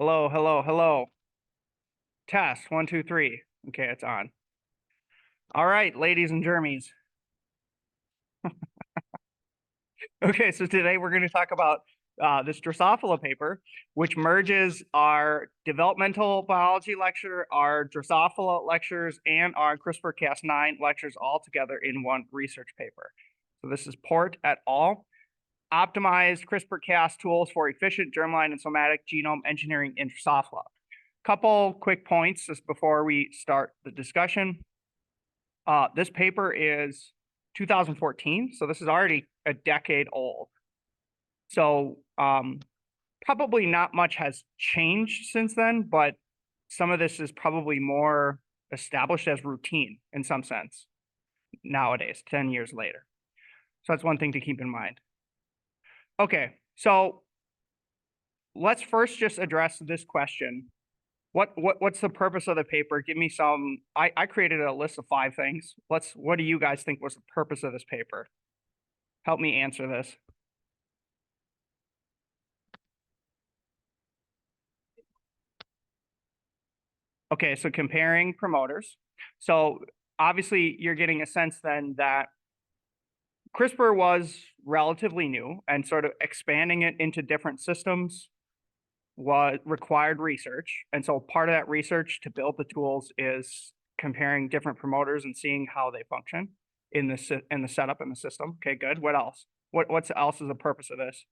Hello, hello, hello. Test, 1, 2, 3. Okay, it's on. All right, ladies and germies. Okay, so today we're going to talk about this Drosophila paper, which merges our developmental biology lecture, our Drosophila lectures, and our CRISPR-Cas9 lectures all together in one research paper. So this is Port et al. Optimized CRISPR-Cas tools for efficient germline and somatic genome engineering in Drosophila. Couple quick points just before we start the discussion. This paper is 2014, so this is already a decade old. So probably not much has changed since then, but some of this is probably more established as routine in some sense nowadays, 10 years later. So that's one thing to keep in mind. Okay, so let's first just address this question. What's the purpose of the paper? Give me some. I created a list of 5 things. What do you guys think was the purpose of this paper? Help me answer this. Okay, so comparing promoters. So obviously you're getting a sense then that CRISPR was relatively new, and sort of expanding it into different systems required research. And so part of that research to build the tools is comparing different promoters and seeing how they function in the setup in the system. Okay, good. What else? What else is the purpose of this?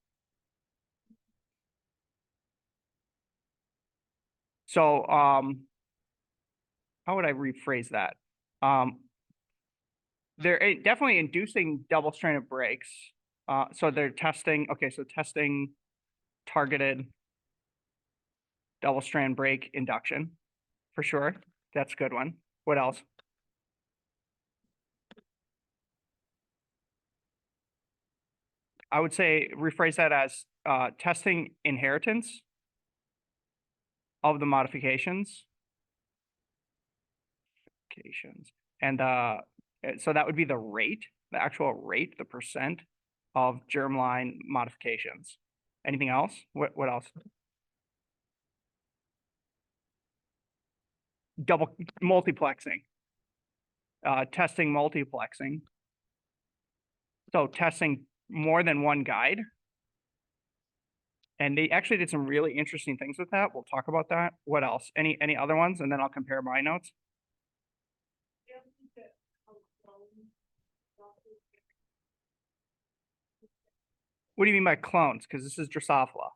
So how would I rephrase that? They're definitely inducing double-stranded breaks. So they're testing, okay, so testing targeted double-strand break induction, for sure. That's a good one. What else? I would say rephrase that as testing inheritance of the modifications. And so that would be the rate, the actual rate, the percent of germline modifications. Anything else? What else? Double multiplexing. Testing multiplexing. So testing more than one guide. And they actually did some really interesting things with that. We'll talk about that. What else? Any other ones? And then I'll compare my notes. What do you mean by clones? Because this is Drosophila.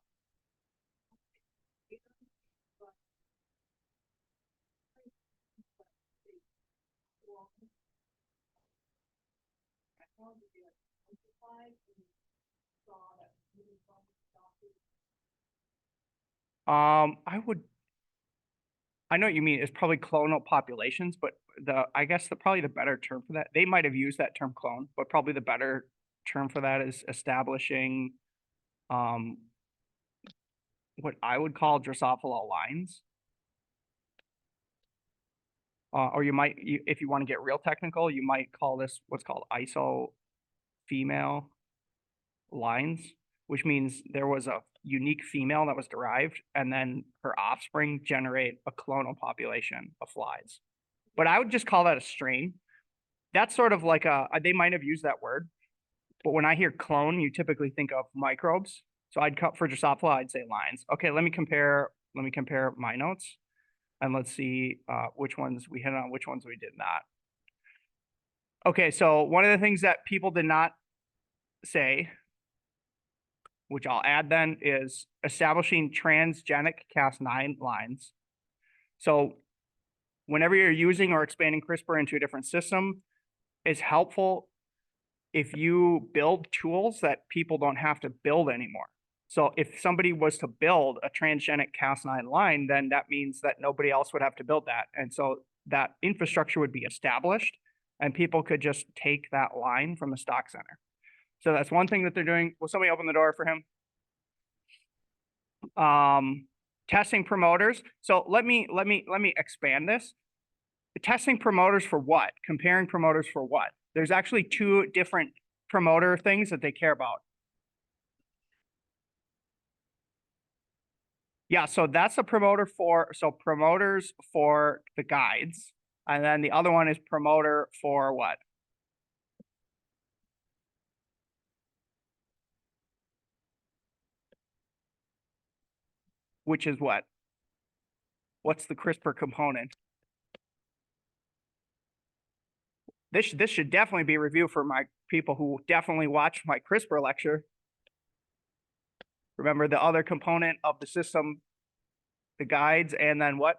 I know what you mean. It's probably clonal populations, but I guess probably the better term for that, they might have used that term clone, but probably the better term for that is establishing what I would call Drosophila lines. Or you might, if you want to get real technical, you might call this what's called iso-female lines, which means there was a unique female that was derived, and then her offspring generate a clonal population of flies. But I would just call that a strain. That's sort of like they might have used that word, but when I hear clone, you typically think of microbes. So I'd cut for Drosophila, I'd say lines. Okay, let me compare my notes, and let's see which ones we hit on, which ones we did not. Okay, so one of the things that people did not say, which I'll add then, is establishing transgenic Cas9 lines. So whenever you're using or expanding CRISPR into a different system, it's helpful if you build tools that people don't have to build anymore. So if somebody was to build a transgenic Cas9 line, then that means that nobody else would have to build that. And so that infrastructure would be established, and people could just take that line from the stock center. So that's one thing that they're doing. Will somebody open the door for him? Testing promoters. So let me expand this. Testing promoters for what? Comparing promoters for what? There's actually 2 different promoter things that they care about. Yeah, so that's a promoter for, so promoters for the guides. And then the other one is promoter for what? Which is what? What's the CRISPR component? This should definitely be a review for my people who definitely watch my CRISPR lecture. Remember the other component of the system, the guides, and then what?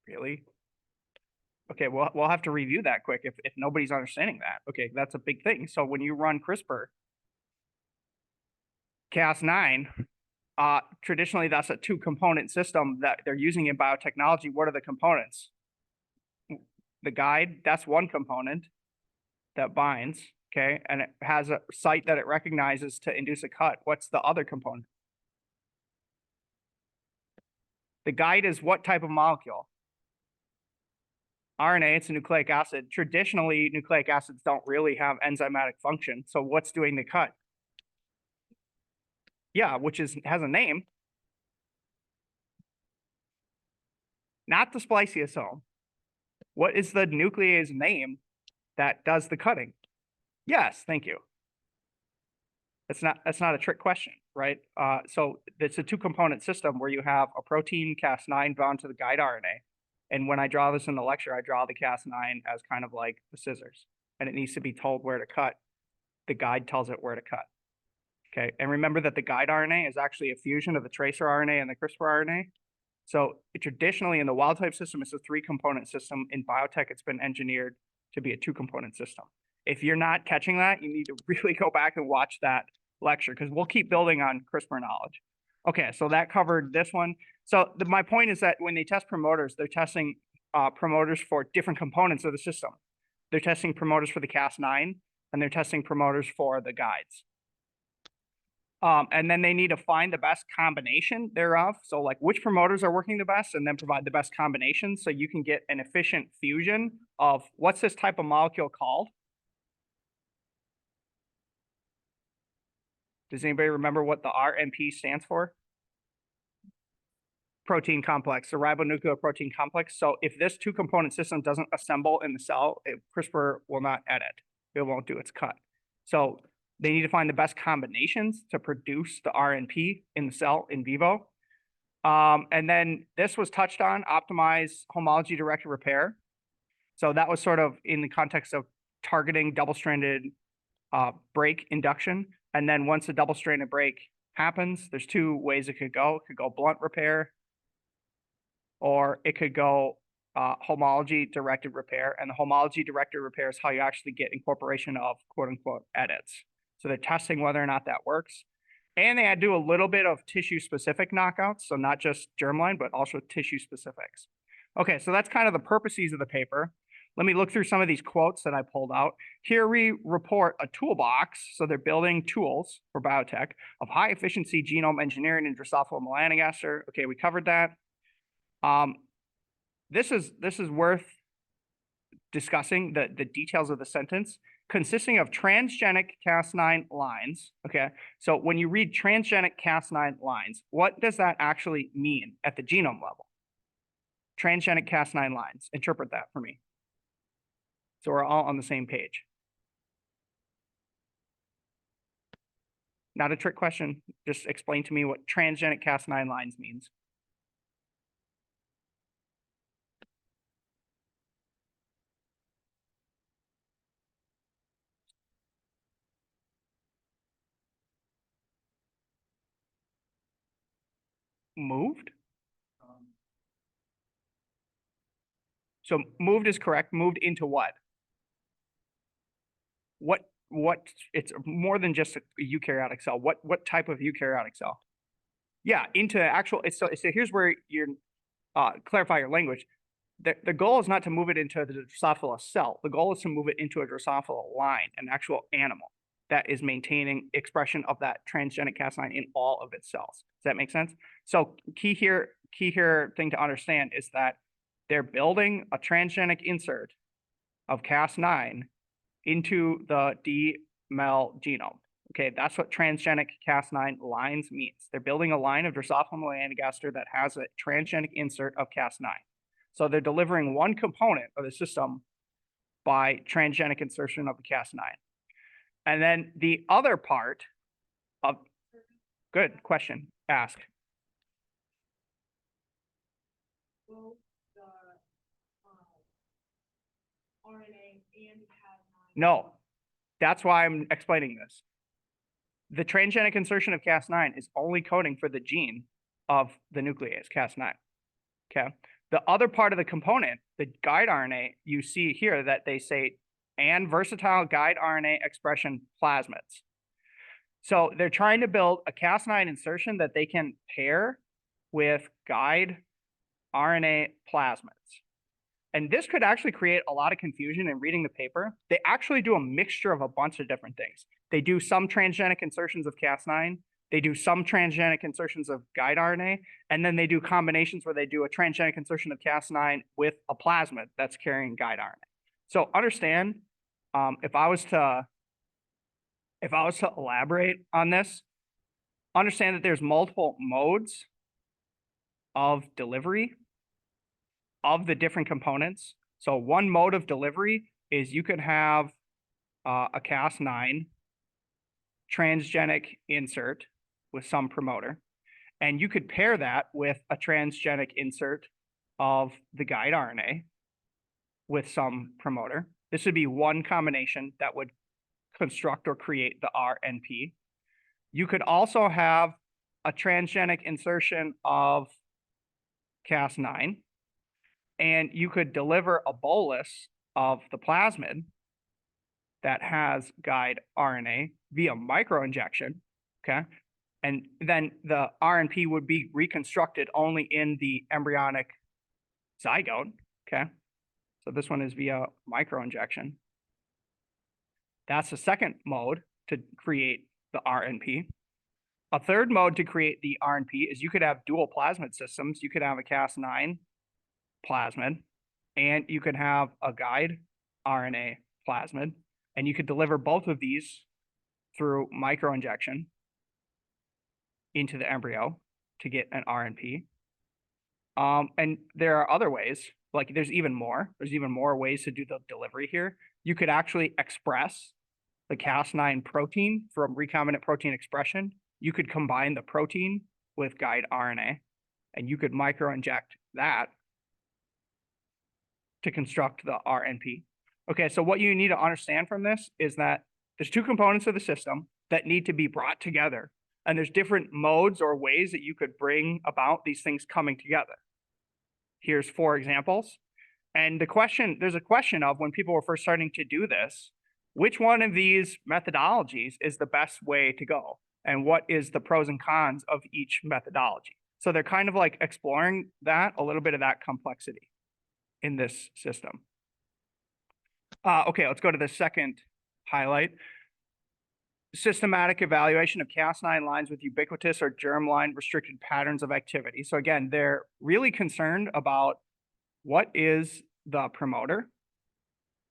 Really? Okay, we'll have to review that quick if nobody's understanding that. Okay, that's a big thing. So when you run CRISPR Cas9, traditionally that's a two-component system that they're using in biotechnology. What are the components? The guide, that's one component that binds, okay, and it has a site that it recognizes to induce a cut. What's the other component? The guide is what type of molecule? RNA, it's a nucleic acid. Traditionally, nucleic acids don't really have enzymatic function. So what's doing the cut? Yeah, which has a name. Not the spliceosome. What is the nuclease name that does the cutting? Yes, thank you. That's not a trick question, right? So it's a two-component system where you have a protein Cas9 bound to the guide RNA. And when I draw this in the lecture, I draw the Cas9 as kind of like the scissors, and it needs to be told where to cut. The guide tells it where to cut. Okay, and remember that the guide RNA is actually a fusion of the tracer RNA and the CRISPR RNA. So traditionally in the wild type system, it's a three-component system. In biotech, it's been engineered to be a two-component system. If you're not catching that, you need to really go back and watch that lecture because we'll keep building on CRISPR knowledge. Okay, so that covered this one. So my point is that when they test promoters, they're testing promoters for different components of the system. They're testing promoters for the Cas9, and they're testing promoters for the guides. And then they need to find the best combination thereof. So like which promoters are working the best and then provide the best combinations so you can get an efficient fusion of what's this type of molecule called? Does anybody remember what the RNP stands for? Protein complex, the ribonucleoprotein complex. So if this two-component system doesn't assemble in the cell, CRISPR will not edit. It won't do its cut. So they need to find the best combinations to produce the RNP in the cell in vivo. And then this was touched on, optimize homology-directed repair. So that was sort of in the context of targeting double-stranded break induction. And then once a double-stranded break happens, there's two ways it could go. It could go blunt repair, or it could go homology-directed repair. And the homology-directed repair is how you actually get incorporation of quote-unquote edits. So they're testing whether or not that works. And they had to do a little bit of tissue-specific knockouts, so not just germline, but also tissue-specifics. Okay, so that's kind of the purposes of the paper. Let me look through some of these quotes that I pulled out. Here we report a toolbox, so they're building tools for biotech of high-efficiency genome engineering in Drosophila melanogaster. Okay, we covered that. This is worth discussing the details of the sentence. Consisting of transgenic Cas9 lines. Okay, so when you read transgenic Cas9 lines, what does that actually mean at the genome level? Transgenic Cas9 lines. Interpret that for me. So we're all on the same page. Not a trick question. Just explain to me what transgenic Cas9 lines means. Moved? So moved is correct. Moved into what? What it's more than just a eukaryotic cell. What type of eukaryotic cell? Yeah, into actual. So here's where you're clarify your language. The goal is not to move it into the Drosophila cell. The goal is to move it into a Drosophila line, an actual animal that is maintaining expression of that transgenic Cas9 in all of its cells. Does that make sense? So key here thing to understand is that they're building a transgenic insert of Cas9 into the D-mel genome. Okay, that's what transgenic Cas9 lines means. They're building a line of Drosophila melanogaster that has a transgenic insert of Cas9. So they're delivering one component of the system by transgenic insertion of the Cas9. And then the other part of, good question, ask. Both the RNA and Cas9. No, that's why I'm explaining this. The transgenic insertion of Cas9 is only coding for the gene of the nuclease, Cas9. Okay. The other part of the component, the guide RNA, you see here that they say, and versatile guide RNA expression plasmids. So they're trying to build a Cas9 insertion that they can pair with guide RNA plasmids. And this could actually create a lot of confusion in reading the paper. They actually do a mixture of a bunch of different things. They do some transgenic insertions of Cas9. They do some transgenic insertions of guide RNA. And then they do combinations where they do a transgenic insertion of Cas9 with a plasmid that's carrying guide RNA. So understand, if I was to elaborate on this, understand that there's multiple modes of delivery of the different components. So one mode of delivery is you could have a Cas9 transgenic insert with some promoter, and you could pair that with a transgenic insert of the guide RNA with some promoter. This would be one combination that would construct or create the RNP. You could also have a transgenic insertion of Cas9, and you could deliver a bolus of the plasmid that has guide RNA via microinjection, okay? And then the RNP would be reconstructed only in the embryonic zygote, okay? So this one is via microinjection. That's the second mode to create the RNP. A third mode to create the RNP is you could have dual plasmid systems. You could have a Cas9 plasmid, and you could have a guide RNA plasmid, and you could deliver both of these through microinjection into the embryo to get an RNP. And there are other ways, like there's even more ways to do the delivery here. You could actually express the Cas9 protein from recombinant protein expression. You could combine the protein with guide RNA, and you could microinject that to construct the RNP. Okay, so what you need to understand from this is that there's two components of the system that need to be brought together, and there's different modes or ways that you could bring about these things coming together. Here's 4 examples. And there's a question of, when people were first starting to do this, which one of these methodologies is the best way to go? And what is the pros and cons of each methodology? So they're kind of like exploring that, a little bit of that complexity in this system. Okay, let's go to the second highlight. Systematic evaluation of Cas9 lines with ubiquitous or germline restricted patterns of activity. So again, they're really concerned about what is the promoter,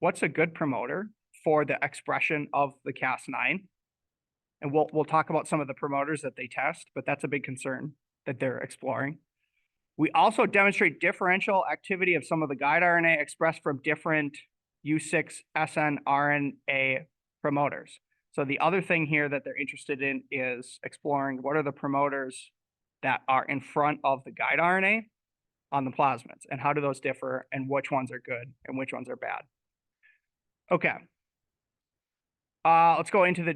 what's a good promoter for the expression of the Cas9. And we'll talk about some of the promoters that they test, but that's a big concern that they're exploring. We also demonstrate differential activity of some of the guide RNA expressed from different U6 snRNA promoters. So the other thing here that they're interested in is exploring what are the promoters that are in front of the guide RNA on the plasmids, and how do those differ, and which ones are good and which ones are bad. Okay. Let's go into the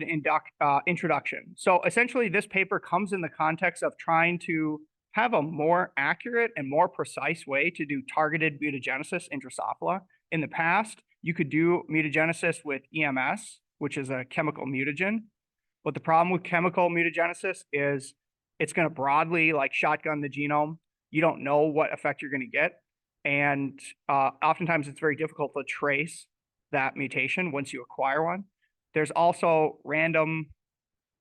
introduction. So essentially, this paper comes in the context of trying to have a more accurate and more precise way to do targeted mutagenesis in Drosophila. In the past, you could do mutagenesis with EMS, which is a chemical mutagen. But the problem with chemical mutagenesis is it's going to broadly like shotgun the genome. You don't know what effect you're going to get. And oftentimes it's very difficult to trace that mutation once you acquire one. There's also random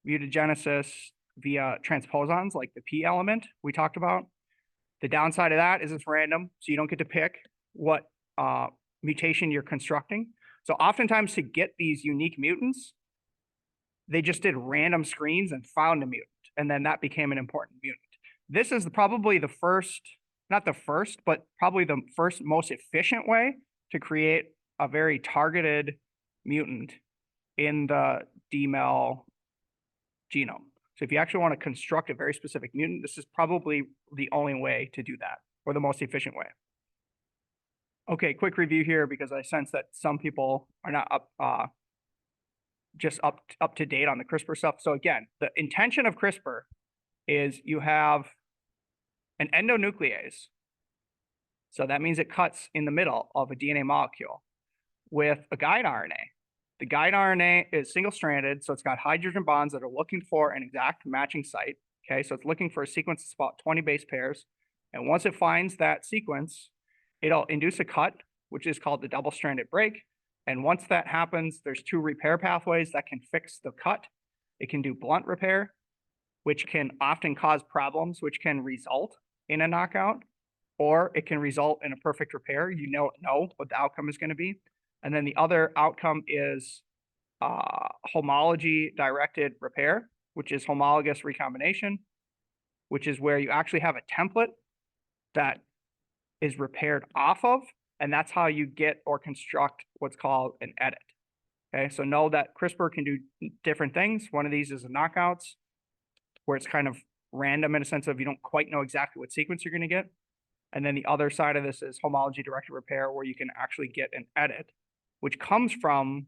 mutagenesis via transposons, like the P element we talked about. The downside of that is it's random, so you don't get to pick what mutation you're constructing. So oftentimes to get these unique mutants, They just did random screens and found a mutant, and then that became an important mutant. This is probably the first, not the first, but probably the first most efficient way to create a very targeted mutant in the DML genome. So if you actually want to construct a very specific mutant, this is probably the only way to do that, or the most efficient way. Okay, quick review here because I sense that some people are not up to date on the CRISPR stuff. So again, the intention of CRISPR is you have an endonuclease. So that means it cuts in the middle of a DNA molecule with a guide RNA. The guide RNA is single-stranded, so it's got hydrogen bonds that are looking for an exact matching site. Okay, so it's looking for a sequence that's about 20 base pairs. And once it finds that sequence, it'll induce a cut, which is called the double-stranded break. And once that happens, there's two repair pathways that can fix the cut. It can do blunt repair, which can often cause problems, which can result in a knockout, or it can result in a perfect repair. You know what the outcome is going to be. And then the other outcome is homology-directed repair, which is homologous recombination, which is where you actually have a template that is repaired off of, and that's how you get or construct what's called an edit. Okay, so know that CRISPR can do different things. One of these is the knockouts, where it's kind of random in a sense of you don't quite know exactly what sequence you're going to get. And then the other side of this is homology-directed repair, where you can actually get an edit, which comes from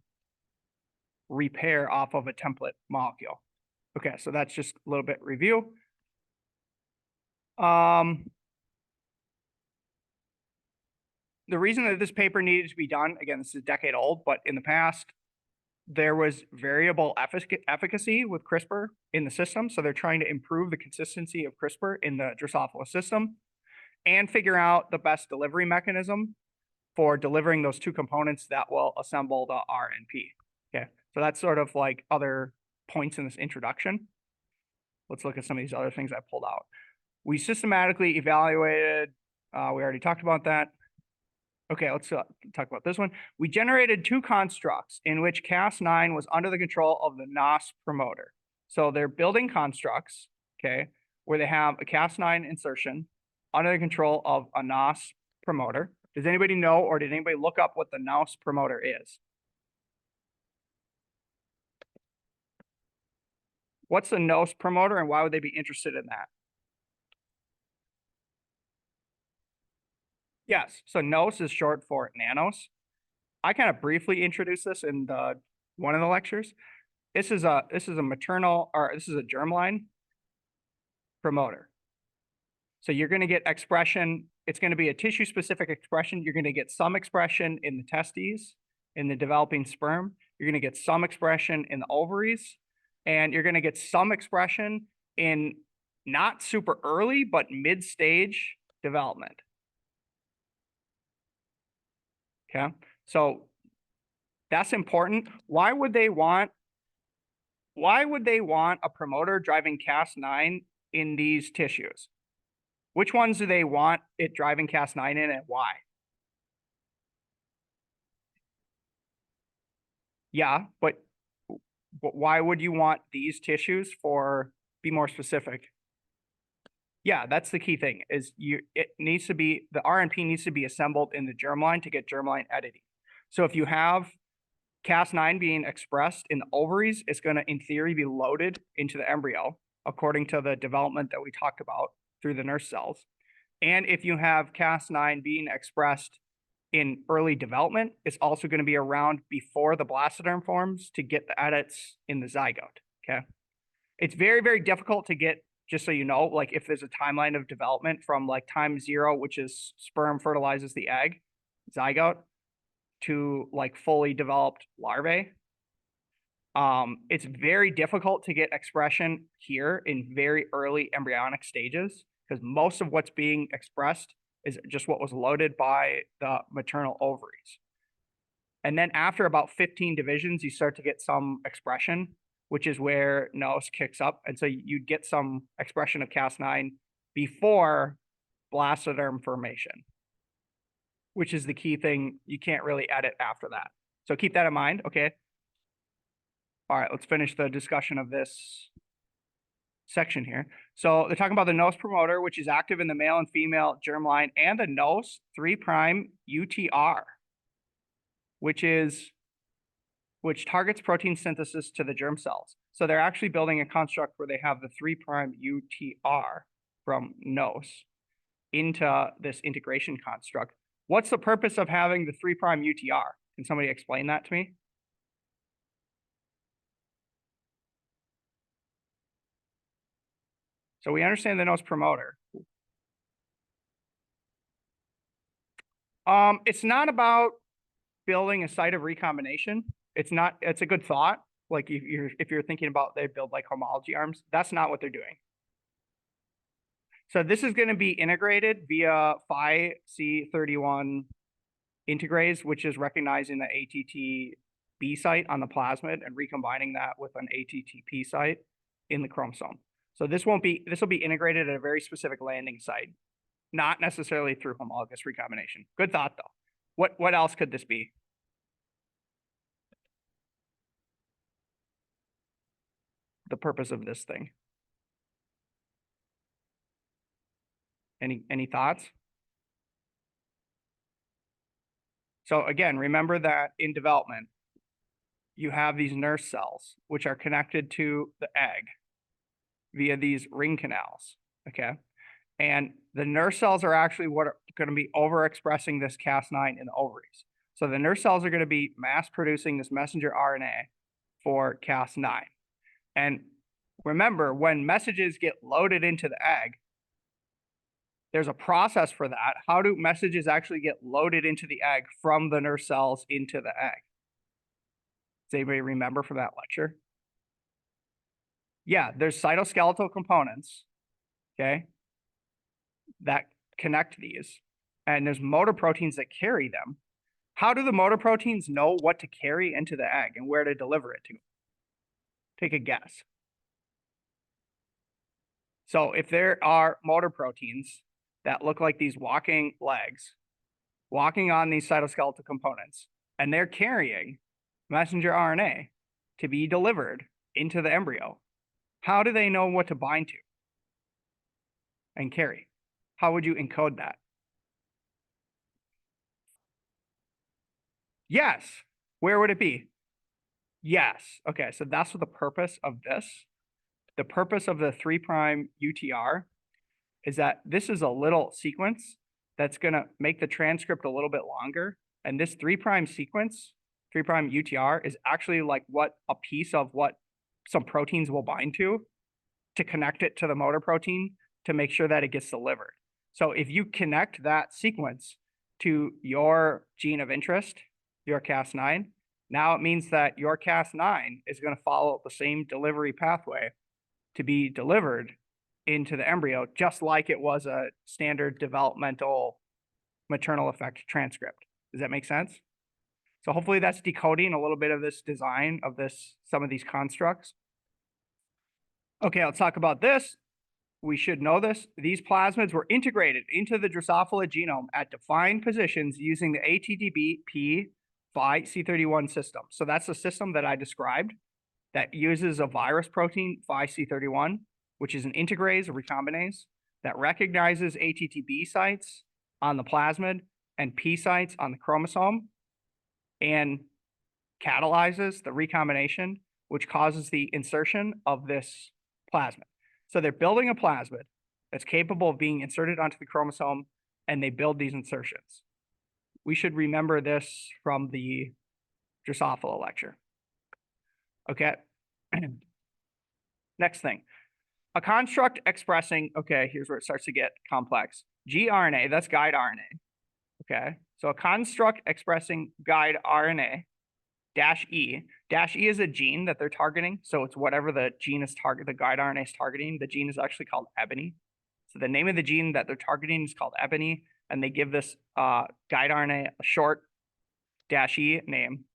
repair off of a template molecule. Okay, so that's just a little bit review. The reason that this paper needed to be done, again, this is a decade old, but in the past, there was variable efficacy with CRISPR in the system. So they're trying to improve the consistency of CRISPR in the Drosophila system and figure out the best delivery mechanism for delivering those two components that will assemble the RNP. Okay, so that's sort of like other points in this introduction. Let's look at some of these other things I pulled out. We systematically evaluated, we already talked about that. Okay, let's talk about this one. We generated two constructs in which Cas9 was under the control of the NOS promoter. So they're building constructs, okay, where they have a Cas9 insertion under the control of a NOS promoter. Does anybody know, or did anybody look up what the NOS promoter is? What's the NOS promoter, and why would they be interested in that? Yes, so NOS is short for nanos. I kind of briefly introduced this in one of the lectures. This is a maternal, or this is a germline promoter. So you're going to get expression. It's going to be a tissue-specific expression. You're going to get some expression in the testes, in the developing sperm. You're going to get some expression in the ovaries, and you're going to get some expression in not super early, but mid-stage development. Okay, so that's important. Why would they want a promoter driving Cas9 in these tissues? Which ones do they want it driving Cas9 in, and why? Yeah, but why would you want these tissues for, be more specific? Yeah, that's the key thing, is it needs to be, the RNP needs to be assembled in the germline to get germline editing. So if you have Cas9 being expressed in the ovaries, it's going to, in theory, be loaded into the embryo, according to the development that we talked about through the nurse cells. And if you have Cas9 being expressed in early development, it's also going to be around before the blastoderm forms to get the edits in the zygote, okay? It's very, very difficult to get, just so you know, like if there's a timeline of development from like time 0, which is sperm fertilizes the egg, zygote, to like fully developed larvae. It's very difficult to get expression here in very early embryonic stages, because most of what's being expressed is just what was loaded by the maternal ovaries. And then after about 15 divisions, you start to get some expression, which is where NOS kicks up. And so you'd get some expression of Cas9 before blastoderm formation, which is the key thing. You can't really edit after that. So keep that in mind, okay? All right, let's finish the discussion of this section here. So they're talking about the NOS promoter, which is active in the male and female germline, and the NOS 3' UTR, which targets protein synthesis to the germ cells. So they're actually building a construct where they have the 3' UTR from NOS into this integration construct. What's the purpose of having the 3' UTR? Can somebody explain that to me? So we understand the NOS promoter. It's not about building a site of recombination. It's not, it's a good thought. Like if you're thinking about they build like homology arms, that's not what they're doing. So this is going to be integrated via phi C31 integrase, which is recognizing the ATTB site on the plasmid and recombining that with an ATTP site in the chromosome. So this will be integrated at a very specific landing site, not necessarily through homologous recombination. Good thought though. What else could this be? The purpose of this thing. Any thoughts? So again, remember that in development, you have these nurse cells, which are connected to the egg via these ring canals, okay? And the nurse cells are actually what are going to be overexpressing this Cas9 in the ovaries. So the nurse cells are going to be mass producing this messenger RNA for Cas9. And remember, when messages get loaded into the egg, there's a process for that. How do messages actually get loaded into the egg from the nurse cells into the egg? Does anybody remember from that lecture? Yeah, there's cytoskeletal components, okay, that connect these. And there's motor proteins that carry them. How do the motor proteins know what to carry into the egg and where to deliver it to? Take a guess. So if there are motor proteins that look like these walking legs, walking on these cytoskeletal components, and they're carrying messenger RNA to be delivered into the embryo, how do they know what to bind to and carry? How would you encode that? Yes. Where would it be? Yes. Okay, so that's what the purpose of this. The purpose of the 3' UTR is that this is a little sequence that's going to make the transcript a little bit longer. And this 3' sequence, 3' UTR, is actually like what a piece of what some proteins will bind to connect it to the motor protein to make sure that it gets delivered. So if you connect that sequence to your gene of interest, your Cas9, now it means that your Cas9 is going to follow the same delivery pathway to be delivered into the embryo, just like it was a standard developmental maternal effect transcript. Does that make sense? So hopefully that's decoding a little bit of this design of some of these constructs. Okay, let's talk about this. We should know this. These plasmids were integrated into the Drosophila genome at defined positions using the ATTB-P phi C31 system. So that's the system that I described that uses a virus protein phi C31, which is an integrase, a recombinase, that recognizes ATTB sites on the plasmid and P sites on the chromosome and catalyzes the recombination, which causes the insertion of this plasmid. So they're building a plasmid that's capable of being inserted onto the chromosome, and they build these insertions. We should remember this from the Drosophila lecture. Okay. Next thing. A construct expressing, okay, here's where it starts to get complex. gRNA, that's guide RNA. Okay. So a construct expressing guide RNA -E. -E is a gene that they're targeting. So it's whatever the gene is the guide RNA is targeting. The gene is actually called ebony. So the name of the gene that they're targeting is called ebony, and they give this guide RNA a short -E name.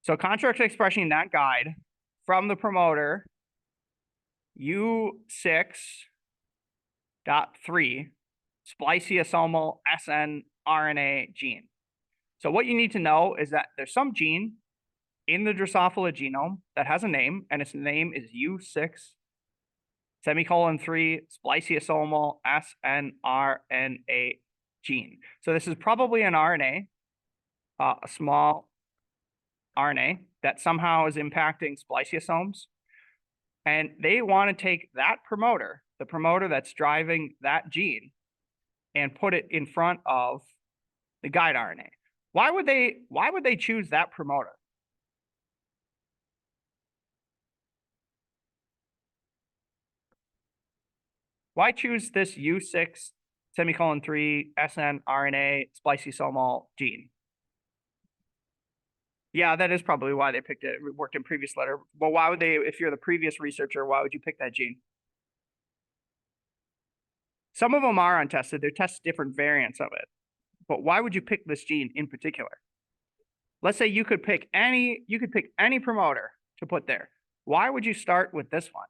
So construct expressing that guide from the promoter U6.3 spliceosomal SN RNA gene. So what you need to know is that there's some gene in the Drosophila genome that has a name, and its name is U6 semicolon 3 spliceosomal snRNA gene. So this is probably an RNA, a small RNA that somehow is impacting spliceosomes. And they want to take that promoter, the promoter that's driving that gene, and put it in front of the guide RNA. Why would they choose that promoter? Why choose this U6 semicolon 3 snRNA spliceosomal gene? Yeah, that is probably why they picked it. It worked in previous letter. But why would they, if you're the previous researcher, why would you pick that gene? Some of them are untested. They test different variants of it. But why would you pick this gene in particular? Let's say you could pick any promoter to put there. Why would you start with this one?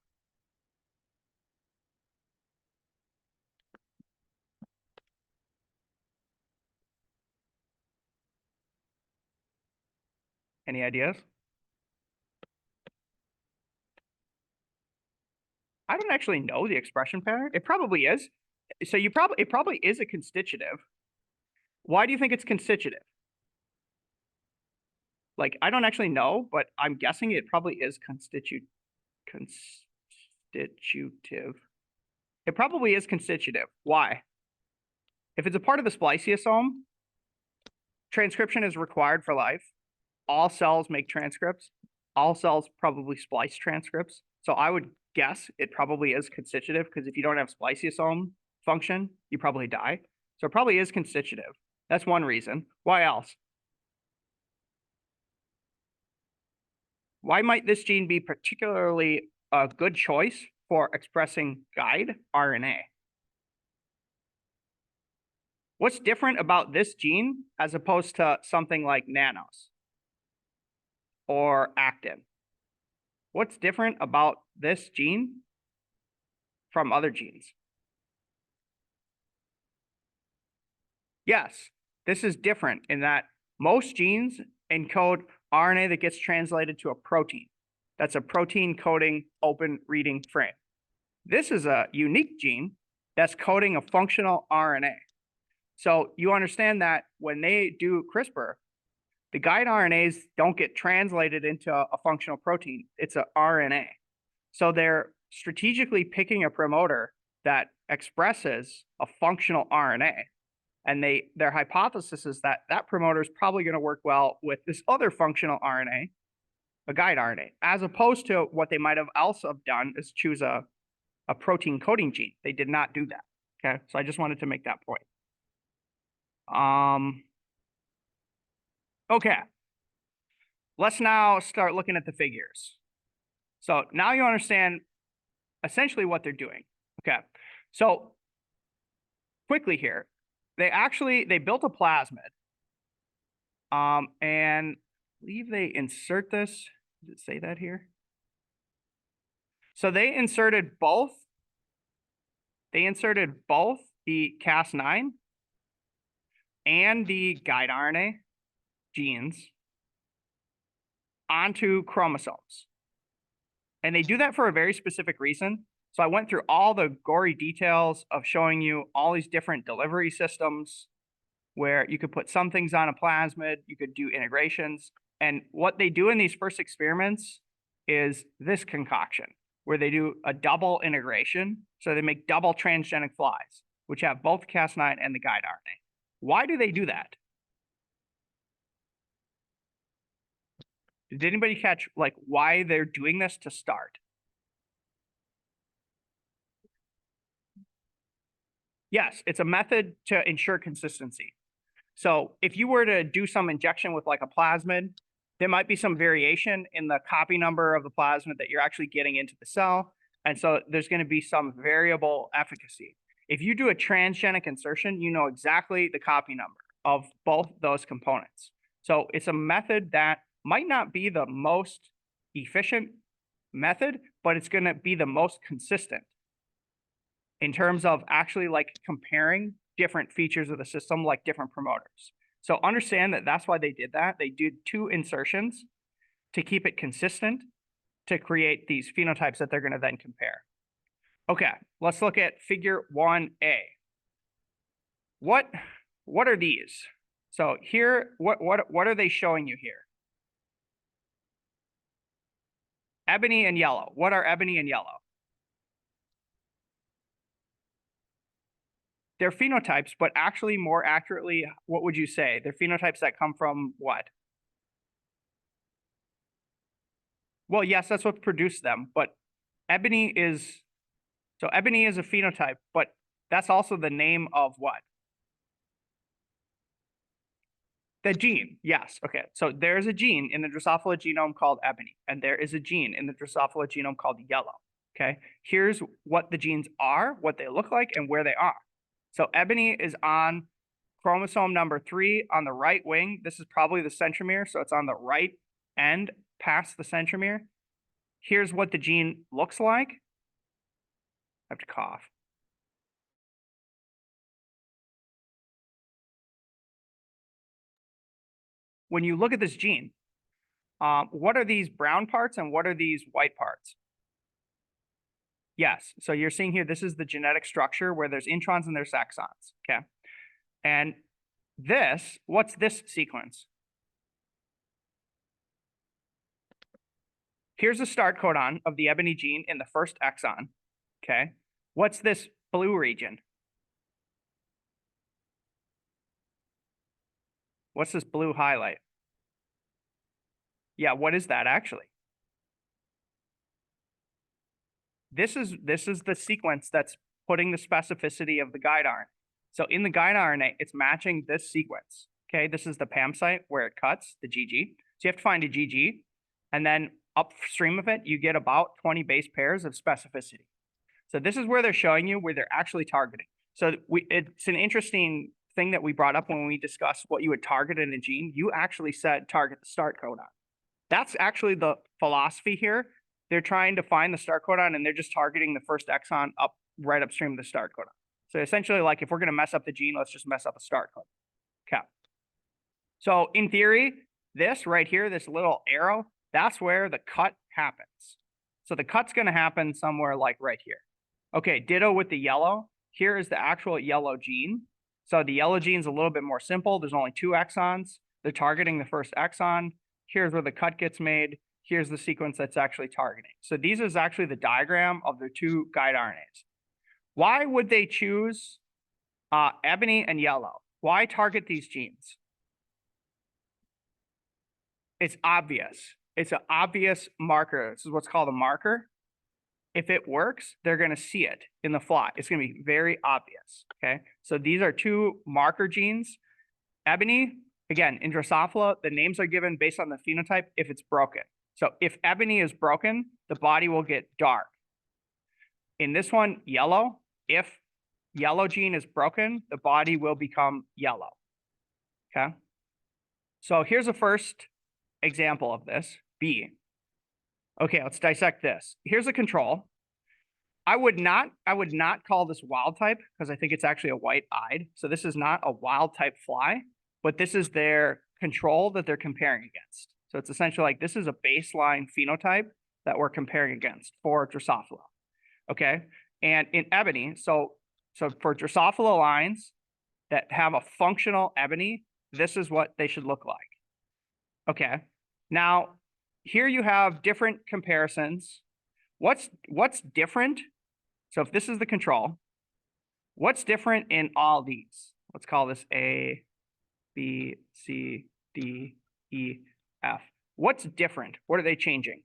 Any ideas? I don't actually know the expression pattern. It probably is. So it probably is a constitutive. Why do you think it's constitutive? Like, I don't actually know, but I'm guessing it probably is constitutive. It probably is constitutive. Why? If it's a part of the spliceosome, transcription is required for life. All cells make transcripts. All cells probably splice transcripts. So I would guess it probably is constitutive, because if you don't have spliceosome function, you probably die. So it probably is constitutive. That's one reason. Why else? Why might this gene be particularly a good choice for expressing guide RNA? What's different about this gene as opposed to something like nanos or actin? What's different about this gene from other genes? Yes, this is different in that most genes encode RNA that gets translated to a protein. That's a protein coding open reading frame. This is a unique gene that's coding a functional RNA. So you understand that when they do CRISPR, the guide RNAs don't get translated into a functional protein. It's an RNA. So they're strategically picking a promoter that expresses a functional RNA. And their hypothesis is that that promoter is probably going to work well with this other functional RNA, a guide RNA, as opposed to what they might have also done is choose a protein coding gene. They did not do that. Okay, so I just wanted to make that point. Okay, let's now start looking at the figures. So now you understand essentially what they're doing. Okay, so quickly here, they built a plasmid, and I believe they insert this. Does it say that here? So they inserted both the Cas9 and the guide RNA genes onto chromosomes. And they do that for a very specific reason. So I went through all the gory details of showing you all these different delivery systems where you could put some things on a plasmid, you could do integrations. And what they do in these first experiments is this concoction, where they do a double integration. So they make double transgenic flies, which have both Cas9 and the guide RNA. Why do they do that? Did anybody catch like why they're doing this to start? Yes, it's a method to ensure consistency. So if you were to do some injection with like a plasmid, there might be some variation in the copy number of the plasmid that you're actually getting into the cell. And so there's going to be some variable efficacy. If you do a transgenic insertion, you know exactly the copy number of both those components. So it's a method that might not be the most efficient method, but it's going to be the most consistent in terms of actually like comparing different features of the system, like different promoters. So understand that that's why they did that. They did 2 insertions. to keep it consistent to create these phenotypes that they're going to then compare. Okay, let's look at figure 1A. What are these? So here, what are they showing you here? Ebony and yellow. What are ebony and yellow? They're phenotypes, but actually more accurately, what would you say? They're phenotypes that come from what? Well, yes, that's what produced them, but ebony is, so ebony is a phenotype, but that's also the name of what? The gene, yes. Okay, so there's a gene in the Drosophila genome called ebony, and there is a gene in the Drosophila genome called yellow. Okay, here's what the genes are, what they look like, and where they are. So ebony is on chromosome number 3 on the right wing. This is probably the centromere, so it's on the right end past the centromere. Here's what the gene looks like. I have to cough. When you look at this gene, what are these brown parts and what are these white parts? Yes, so you're seeing here, this is the genetic structure where there's introns and there's exons, okay? And this, what's this sequence? Here's the start codon of the ebony gene in the first exon, okay? What's this blue region? What's this blue highlight? Yeah, what is that actually? This is the sequence that's putting the specificity of the guide RNA. So in the guide RNA, it's matching this sequence. Okay, this is the PAM site where it cuts, the GG. So you have to find a GG, and then upstream of it, you get about 20 base pairs of specificity. So this is where they're showing you where they're actually targeting. So it's an interesting thing that we brought up when we discussed what you would target in a gene. You actually said target the start codon. That's actually the philosophy here. They're trying to find the start codon and they're just targeting the first exon up right upstream of the start codon. So essentially, like if we're going to mess up the gene, let's just mess up a start codon. Okay. So in theory, this right here, this little arrow, that's where the cut happens. So the cut's going to happen somewhere like right here. Okay, ditto with the yellow. Here is the actual yellow gene. So the yellow gene is a little bit more simple. There's only 2 exons. They're targeting the first exon. Here's where the cut gets made. Here's the sequence that's actually targeting. So these is actually the diagram of the 2 guide RNAs. Why would they choose ebony and yellow? Why target these genes? It's obvious. It's an obvious marker. This is what's called a marker. If it works, they're going to see it in the fly. It's going to be very obvious. Okay, so these are 2 marker genes. Ebony, again, in Drosophila, the names are given based on the phenotype if it's broken. So if ebony is broken, the body will get dark. In this one, yellow, if yellow gene is broken, the body will become yellow. Okay, so here's a first example of this, B. Okay, let's dissect this. Here's a control. I would not call this wild type because I think it's actually a white-eyed. So this is not a wild type fly, but this is their control that they're comparing against. So it's essentially like this is a baseline phenotype that we're comparing against for Drosophila. Okay, and in ebony, so for Drosophila lines that have a functional ebony, this is what they should look like. Okay, now here you have different comparisons. What's different? So if this is the control, what's different in all these? Let's call this A, B, C, D, E, F. What's different? What are they changing?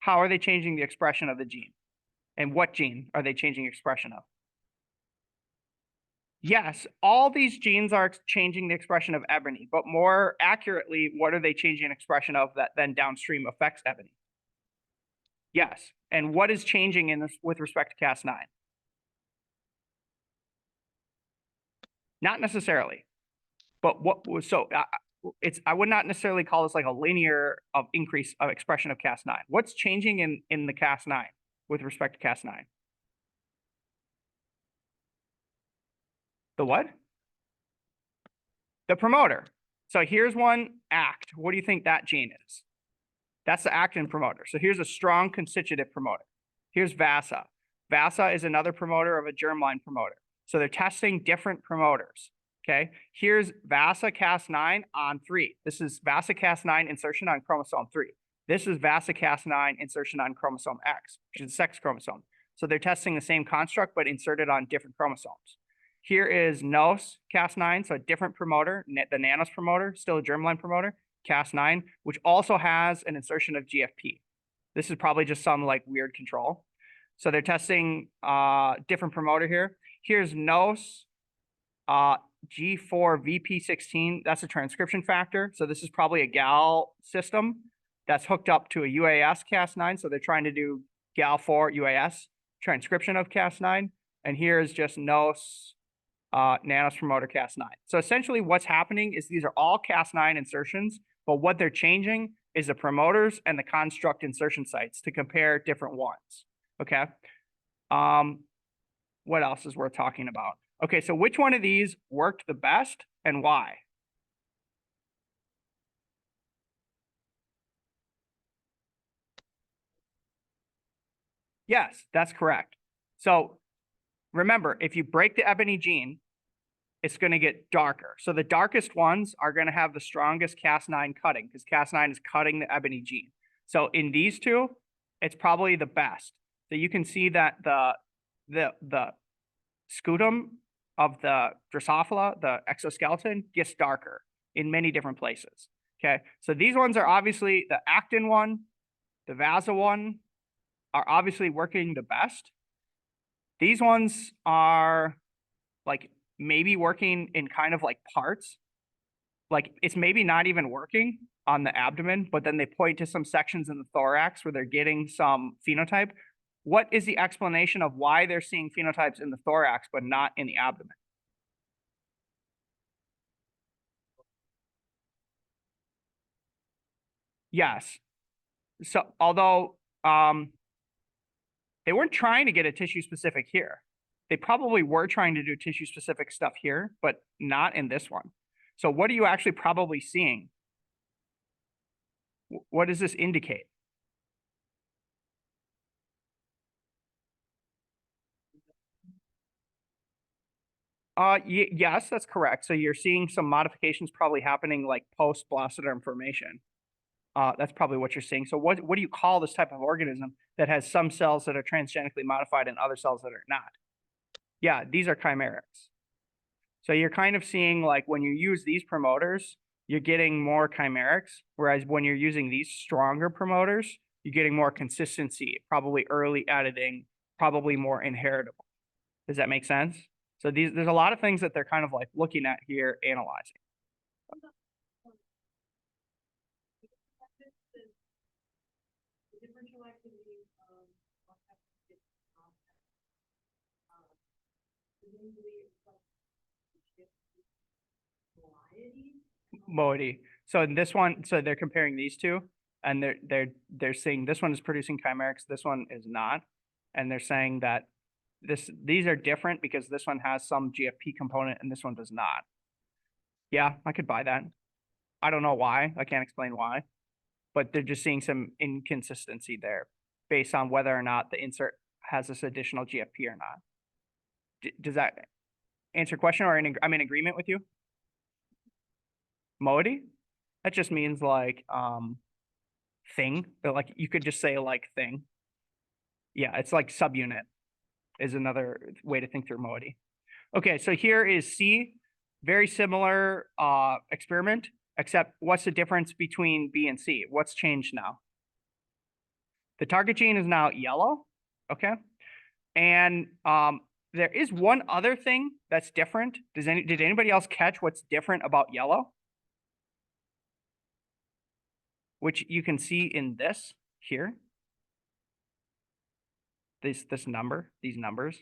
How are they changing the expression of the gene? And what gene are they changing expression of? Yes, all these genes are changing the expression of ebony, but more accurately, what are they changing expression of that then downstream affects ebony? Yes, and what is changing in this with respect to Cas9? Not necessarily, but I would not necessarily call this like a linear of increase of expression of Cas9. What's changing in the Cas9 with respect to Cas9? The what? The promoter. So here's one ACT. What do you think that gene is? That's the actin promoter. So here's a strong constitutive promoter. Here's VASA. VASA is another promoter of a germline promoter. So they're testing different promoters. Okay. Here's VASA-Cas9 on 3. This is VASA-Cas9 insertion on chromosome 3. This is VASA-Cas9 insertion on chromosome X, which is the sex chromosome. So they're testing the same construct, but inserted on different chromosomes. Here is NOS-Cas9, so a different promoter, the nanos promoter, still a germline promoter, Cas9, which also has an insertion of GFP. This is probably just some like weird control. So they're testing different promoter here. Here's NOS G4VP16. That's a transcription factor. So this is probably a GAL system that's hooked up to a UAS Cas9. So they're trying to do GAL4 UAS transcription of Cas9. And here is just NOS nanos promoter Cas9. So essentially what's happening is these are all Cas9 insertions, but what they're changing is the promoters and the construct insertion sites to compare different ones. Okay. What else is worth talking about? Okay, so which one of these worked the best and why? Yes, that's correct. So remember, if you break the ebony gene, it's going to get darker. So the darkest ones are going to have the strongest Cas9 cutting because Cas9 is cutting the ebony gene. So in these two, it's probably the best. So you can see that the scutum of the Drosophila, the exoskeleton, gets darker in many different places. Okay, so these ones are obviously the actin one, the VASA one are obviously working the best. These ones are like maybe working in kind of like parts. Like it's maybe not even working on the abdomen, but then they point to some sections in the thorax where they're getting some phenotype. What is the explanation of why they're seeing phenotypes in the thorax but not in the abdomen? Yes. So although they weren't trying to get a tissue specific here. They probably were trying to do tissue specific stuff here, but not in this one. So what are you actually probably seeing? What does this indicate? Yes, that's correct. So you're seeing some modifications probably happening like post blastoderm formation. That's probably what you're seeing. So what do you call this type of organism that has some cells that are transgenically modified and other cells that are not? Yeah, these are chimerics. So you're kind of seeing like when you use these promoters, you're getting more chimerics, whereas when you're using these stronger promoters, you're getting more consistency, probably early editing, probably more inheritable. Does that make sense? So there's a lot of things that they're kind of like looking at here, analyzing. The differential activity of Moiety. So in this one, so they're comparing these two, and they're saying this one is producing chimerics, this one is not, and they're saying that these are different because this one has some GFP component and this one does not. Yeah, I could buy that. I don't know why. I can't explain why, but they're just seeing some inconsistency there based on whether or not the insert has this additional GFP or not. Does that answer your question, or I'm in agreement with you? Moiety? That just means like thing, but like you could just say like thing. Yeah, it's like subunit is another way to think through moiety. Okay, so here is C, very similar experiment, except what's the difference between B and C? What's changed now? The target gene is now yellow, okay? And there is one other thing that's different. Did anybody else catch what's different about yellow? Which you can see in this here. This number, these numbers.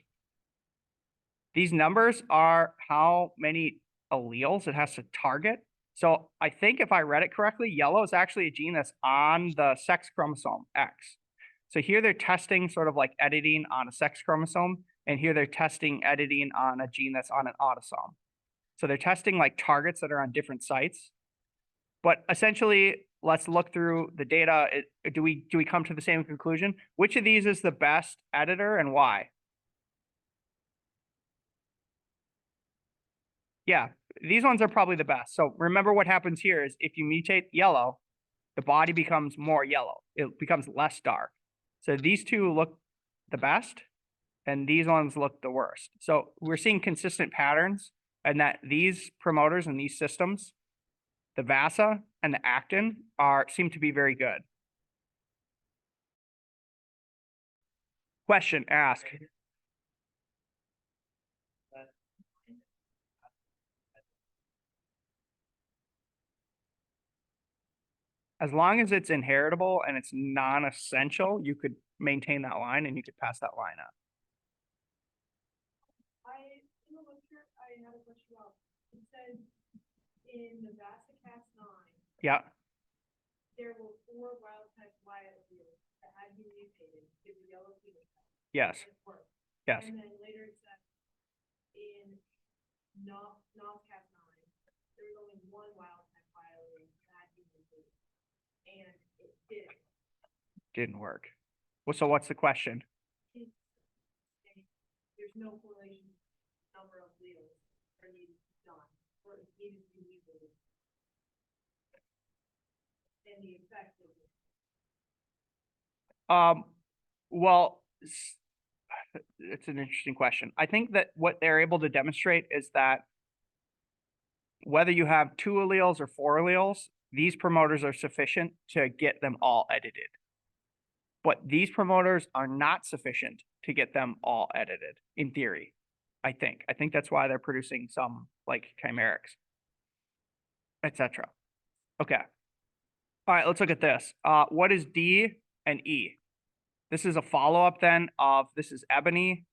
These numbers are how many alleles it has to target. So I think if I read it correctly, yellow is actually a gene that's on the sex chromosome X. So here they're testing sort of like editing on a sex chromosome, and here they're testing editing on a gene that's on an autosome. So they're testing like targets that are on different sites. But essentially, let's look through the data. Do we come to the same conclusion? Which of these is the best editor and why? Yeah, these ones are probably the best. So remember what happens here is if you mutate yellow, the body becomes more yellow. It becomes less dark. So these two look the best, and these ones look the worst. So we're seeing consistent patterns, and that these promoters and these systems, the VASA and the actin, seem to be very good. Question, ask. As long as it's inheritable and it's non-essential, you could maintain that line and you could pass that line up. In the lecture, I had a question about, it said in the CRISPRcas9, Yeah, there were 4 wild type Y alleles that had been mutated to the yellow phenotype. yes, And it worked. yes. And then later it said in non-Cas9, there was only 1 wild type Y allele that had been mutated. And it did. Didn't work. Well, so what's the question? There's no correlation number of alleles are needed to be done or is needed to be mutated. And the effect of it. Well, it's an interesting question. I think that what they're able to demonstrate is that whether you have 2 alleles or 4 alleles, these promoters are sufficient to get them all edited. But these promoters are not sufficient to get them all edited, in theory, I think. I think that's why they're producing some, like, chimerics, etc. Okay. All right, let's look at this. What is D and E? This is a follow-up then of, this is ebony,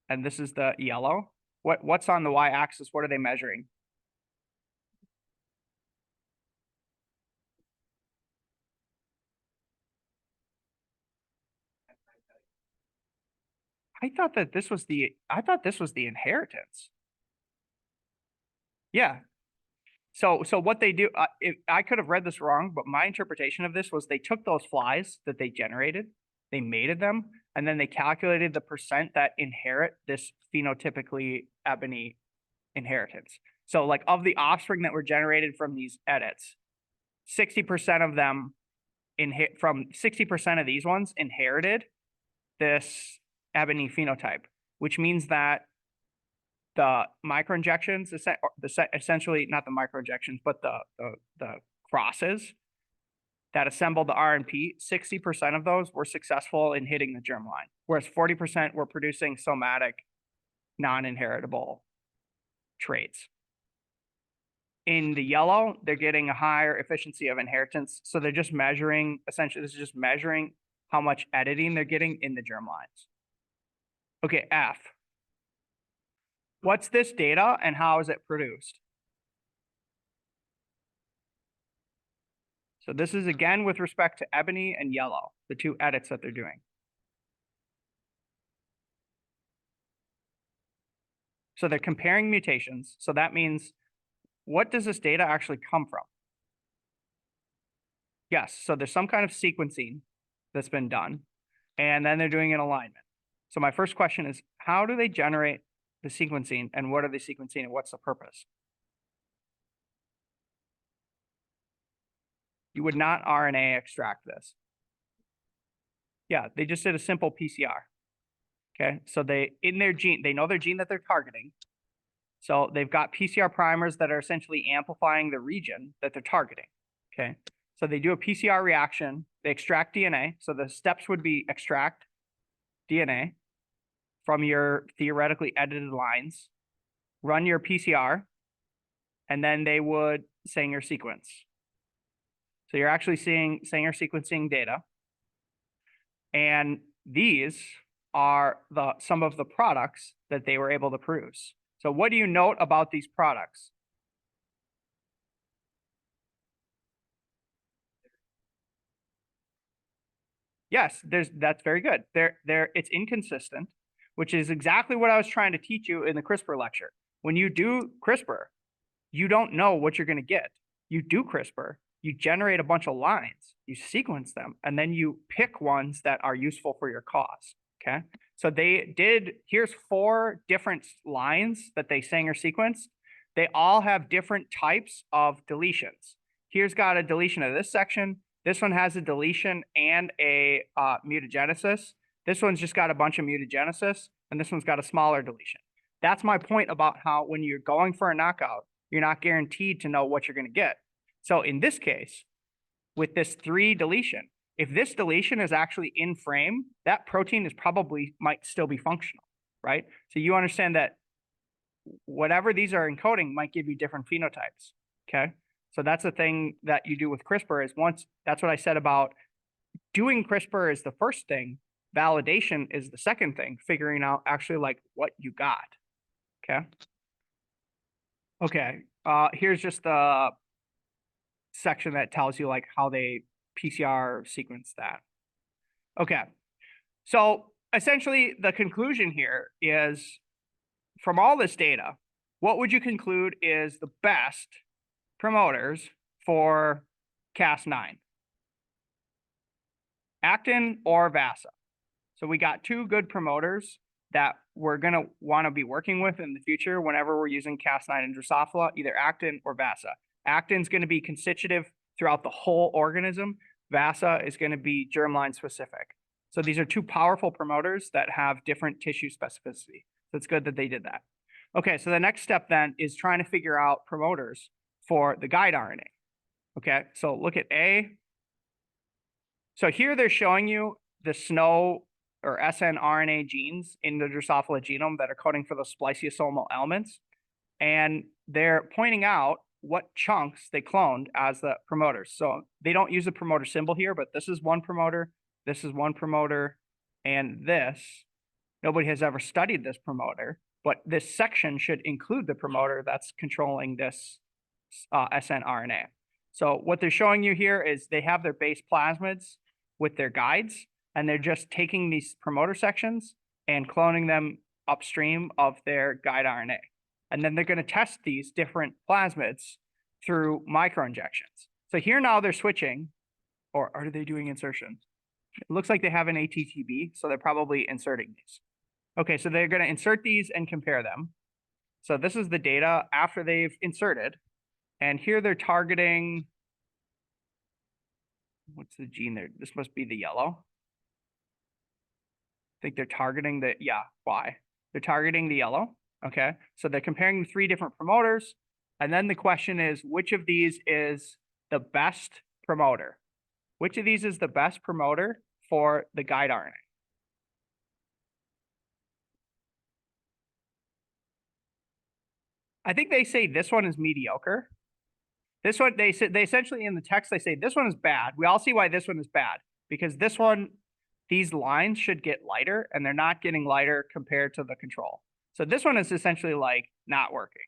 and this is the yellow. What's on the y-axis? What are they measuring? I thought this was the inheritance. Yeah. So what they do, I could have read this wrong, but my interpretation of this was they took those flies that they generated, they mated them, and then they calculated the percent that inherit this phenotypically ebony inheritance. So like of the offspring that were generated from these edits, 60% of them from 60% of these ones inherited this ebony phenotype, which means that the microinjections, essentially not the microinjections, but the crosses that assembled the RNP, 60% of those were successful in hitting the germline, whereas 40% were producing somatic non-inheritable traits. In the yellow, they're getting a higher efficiency of inheritance. So they're just measuring, essentially, this is just measuring how much editing they're getting in the germlines. Okay, F. What's this data and how is it produced? So this is again with respect to ebony and yellow, the 2 edits that they're doing. So they're comparing mutations. So that means, what does this data actually come from? Yes, so there's some kind of sequencing that's been done, and then they're doing an alignment. So my first question is, how do they generate the sequencing, and what are they sequencing, and what's the purpose? You would not RNA extract this. Yeah, they just did a simple PCR. Okay, so in their gene, they know their gene that they're targeting. So they've got PCR primers that are essentially amplifying the region that they're targeting. Okay, so they do a PCR reaction, they extract DNA. So the steps would be extract DNA from your theoretically edited lines, run your PCR, and then they would Sanger sequence. So you're actually seeing Sanger sequencing data. And these are some of the products that they were able to produce. So what do you note about these products? Yes, that's very good. It's inconsistent, which is exactly what I was trying to teach you in the CRISPR lecture. When you do CRISPR, you don't know what you're going to get. You do CRISPR, you generate a bunch of lines, you sequence them, and then you pick ones that are useful for your cause, okay? So here's 4 different lines that they sang or sequenced. They all have different types of deletions. Here's got a deletion of this section. This one has a deletion and a mutagenesis. This one's just got a bunch of mutagenesis, and this one's got a smaller deletion. That's my point about how when you're going for a knockout, you're not guaranteed to know what you're going to get. So in this case, with this 3 deletion, if this deletion is actually in frame, that protein is probably might still be functional, right? So you understand that whatever these are encoding might give you different phenotypes, okay? So that's the thing that you do with CRISPR is that's what I said about doing CRISPR is the first thing, validation is the second thing, figuring out actually like what you got, okay? Okay, here's just the section that tells you like how they PCR sequence that. Okay, so essentially the conclusion here is from all this data, what would you conclude is the best promoters for Cas9? Actin or VASA? So we got 2 good promoters that we're going to want to be working with in the future whenever we're using Cas9 and Drosophila, either actin or VASA. Actin's going to be constitutive throughout the whole organism. VASA is going to be germline specific. So these are 2 powerful promoters that have different tissue specificity. So it's good that they did that. Okay, so the next step then is trying to figure out promoters for the guide RNA. Okay, so look at A. So here they're showing you the SNO or snRNA genes in the Drosophila genome that are coding for those spliceosomal elements. And they're pointing out what chunks they cloned as the promoters. So they don't use the promoter symbol here, but this is one promoter, this is one promoter, and this, nobody has ever studied this promoter, but this section should include the promoter that's controlling this snRNA. So what they're showing you here is they have their base plasmids with their guides, and they're just taking these promoter sections and cloning them upstream of their guide RNA. And then they're going to test these different plasmids through microinjections. So here now they're switching, or are they doing insertion? It looks like they have an ATTB, so they're probably inserting these. Okay, so they're going to insert these and compare them. So this is the data after they've inserted. And here they're targeting, what's the gene there? This must be the yellow. I think they're targeting the, Y. They're targeting the yellow. Okay, so they're comparing 3 different promoters. And then the question is, which of these is the best promoter? Which of these is the best promoter for the guide RNA? I think they say this one is mediocre. This one, they essentially in the text, they say this one is bad. We all see why this one is bad, because this one, these lines should get lighter, and they're not getting lighter compared to the control. So this one is essentially like not working.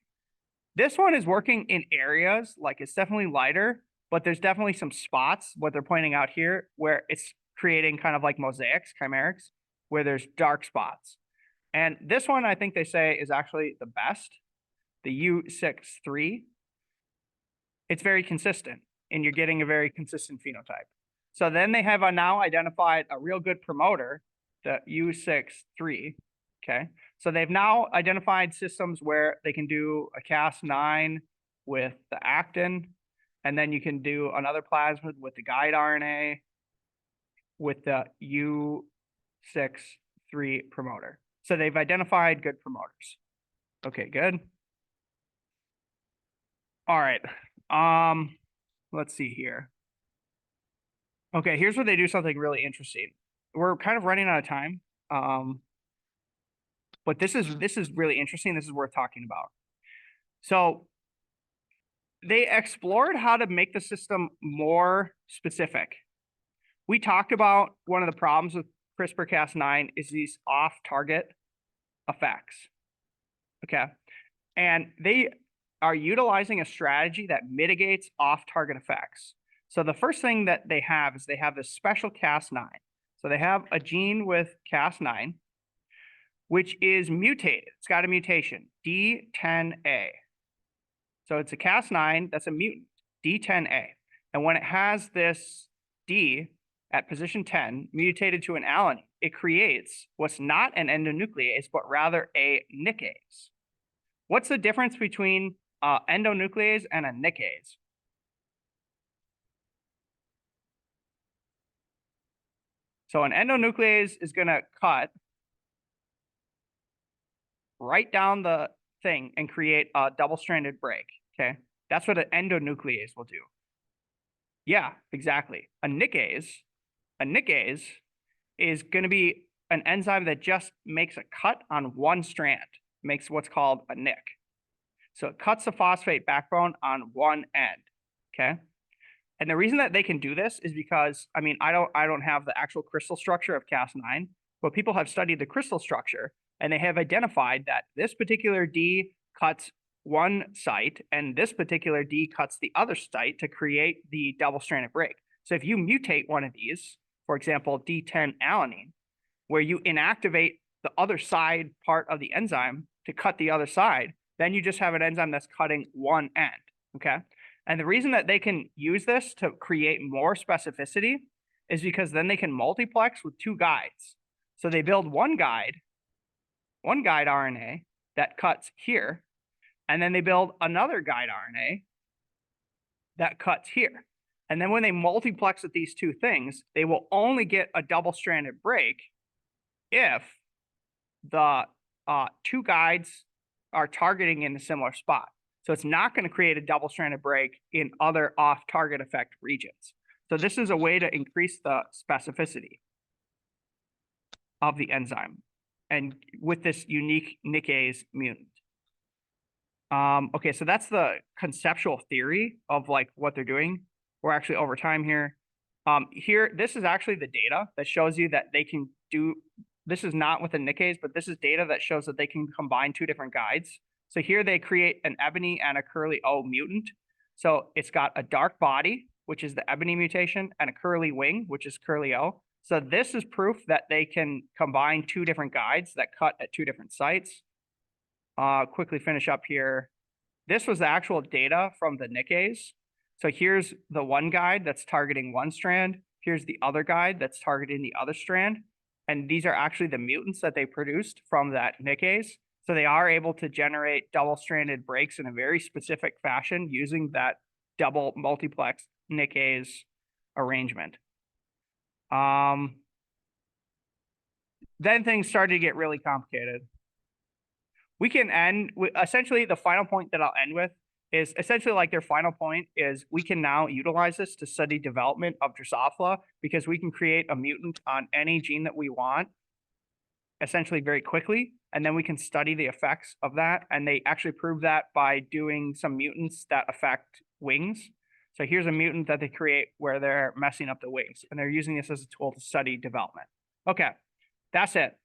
This one is working in areas, like it's definitely lighter, but there's definitely some spots, what they're pointing out here, where it's creating kind of like mosaics, chimerics, where there's dark spots. And this one, I think they say, is actually the best, the U63. It's very consistent, and you're getting a very consistent phenotype. So then they have now identified a real good promoter, the U63, okay? So they've now identified systems where they can do a Cas9 with the actin, and then you can do another plasmid with the guide RNA with the U63 promoter. So they've identified good promoters. Okay, good. All right. Let's see here. Okay, here's where they do something really interesting. We're kind of running out of time. But this is really interesting. This is worth talking about. So they explored how to make the system more specific. We talked about one of the problems with CRISPR-Cas9 is these off-target effects. Okay. And they are utilizing a strategy that mitigates off-target effects. So the first thing that they have is they have this special Cas9. So they have a gene with Cas9, which is mutated. It's got a mutation, D10A. So it's a Cas9 that's a mutant, D10A. And when it has this D at position 10 mutated to an alanine, it creates what's not an endonuclease, but rather a nickase. What's the difference between endonuclease and a nickase? So an endonuclease is going to cut right down the thing and create a double-stranded break, okay? That's what an endonuclease will do. Yeah, exactly. A nickase is going to be an enzyme that just makes a cut on one strand, makes what's called a nick. So it cuts the phosphate backbone on one end, okay? And the reason that they can do this is because, I mean, I don't have the actual crystal structure of Cas9, but people have studied the crystal structure and they have identified that this particular D cuts one site and this particular D cuts the other site to create the double-stranded break. So if you mutate one of these, for example, D10 alanine, where you inactivate the other side part of the enzyme to cut the other side, then you just have an enzyme that's cutting one end, okay? And the reason that they can use this to create more specificity is because then they can multiplex with two guides. So they build one guide RNA that cuts here, and then they build another guide RNA that cuts here. And then when they multiplex with these two things, they will only get a double-stranded break if the two guides are targeting in a similar spot. So it's not going to create a double-stranded break in other off-target effect regions. So this is a way to increase the specificity of the enzyme and with this unique nickase mutant. Okay, so that's the conceptual theory of like what they're doing. We're actually over time here. Here, this is actually the data that shows you that they can do, this is not with a nickase, but this is data that shows that they can combine two different guides. So here they create an ebony and a curly O mutant. So it's got a dark body, which is the ebony mutation, and a curly wing, which is curly O. So this is proof that they can combine two different guides that cut at two different sites. Quickly finish up here. This was the actual data from the nickase. So here's the one guide that's targeting one strand. Here's the other guide that's targeting the other strand. And these are actually the mutants that they produced from that nickase. So they are able to generate double-stranded breaks in a very specific fashion using that double multiplex nickase arrangement. Then things started to get really complicated. We can end with, essentially the final point that I'll end with is essentially like their final point is we can now utilize this to study development of Drosophila because we can create a mutant on any gene that we want essentially very quickly. And then we can study the effects of that. And they actually prove that by doing some mutants that affect wings. So here's a mutant that they create where they're messing up the wings and they're using this as a tool to study development. Okay, that's it.